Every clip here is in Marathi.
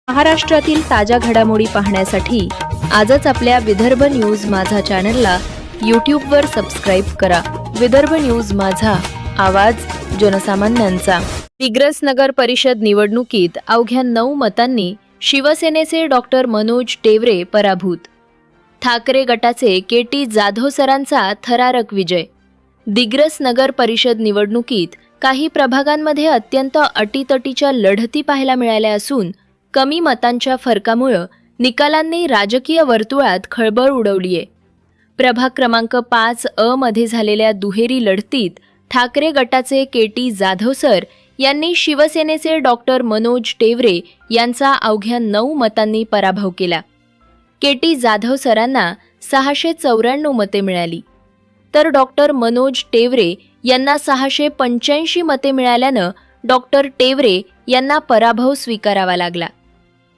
महाराष्ट्रातील ताज्या घडामोडी पाहण्यासाठी आजच आपल्या विदर्भ न्यूज माझा चॅनलला यूट्यूबवर सबस्क्राईब करा। विदर्भ न्यूज माझा, आवाज जनसामान्यांचा। दिग्रस नगर परिषद निवडणुकीत अवघ्या 9 मतांनी शिवसेनेचे डॉक्टर मनोज टेवरे पराभूत। ठाकरे गटाचे के.टी. जाधव सरांचा थरारक विजय। दिग्रस नगर परिषद निवडणुकीत काही प्रभागांमध्ये अत्यंत अटीतटीच्या लढती पाहायला मिळाल्या असून कमी मतांच्या फरकामुळे निकालांनी राजकीय वर्तुळात खळबळ उडवलीये। प्रभाग क्रमांक 5 मध्ये झालेल्या दुहेरी लढतीत ठाकरे गटाचे के.टी. जाधव सर यांनी शिवसेनेचे डॉक्टर मनोज टेवरे यांचा अवघ्या 9 मतांनी पराभव केला। के.टी. जाधव सरांना 694 मते मिळाली, तर डॉक्टर मनोज टेवरे यांना 685 मते मिळाल्यानं डॉक्टर टेवरे यांना पराभव स्वीकारावा लागला।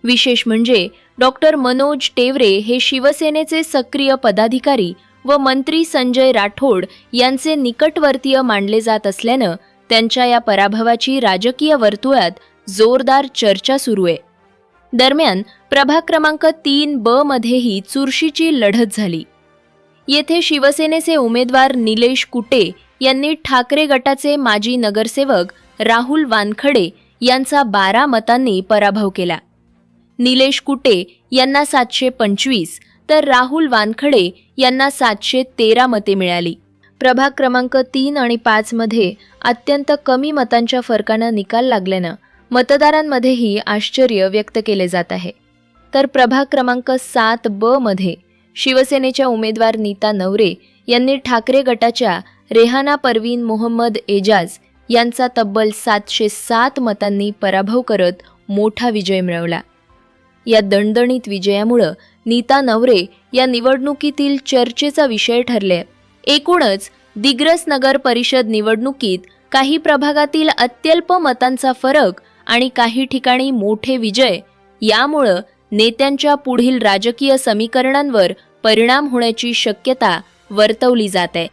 विशेष म्हणजे डॉक्टर मनोज टेवरे हे शिवसेनेचे सक्रिय पदाधिकारी व मंत्री संजय राठोड यांचे निकटवर्तीय मानले जात असल्यानं त्यांच्या या पराभवाची राजकीय वर्तुळात जोरदार चर्चा सुरू आहे। दरम्यान प्रभाग क्रमांक 3 मध्येही चुरशीची लढत झाली। येथे शिवसेनेचे उमेदवार निलेश कुटे यांनी ठाकरे गटाचे माजी नगरसेवक राहुल वानखडे यांचा 12 मतांनी पराभव केला। निलेश कुटे यांना 725 तर राहुल वानखडे यांना 713 मते मिळाली। प्रभाग क्रमांक 3 आणि 5 मध्ये अत्यंत कमी मतांच्या फरकाने निकाल लागल्यानं मतदारांमध्येही आश्चर्य व्यक्त केले जात आहे। तर प्रभाग क्रमांक 7 मध्ये शिवसेनेच्या उमेदवार नीता नवरे यांनी ठाकरे गटाच्या रेहाना परवीन मोहम्मद एजाज यांचा तब्बल 707 मतांनी पराभव करत मोठा विजय मिळवला। या दणदणीत विजयामुळे नीता नवरे या निवडणुकीतील चर्चेचा विषय ठरले। एकूणच दिग्रस नगर परिषद निवडणुकीत काही प्रभागातील अत्यल्प मतांचा फरक आणि काही ठिकाणी मोठे विजय यामुळे नेत्यांच्या पुढील राजकीय समीकरणांवर परिणाम होण्याची शक्यता वर्तवली जाते।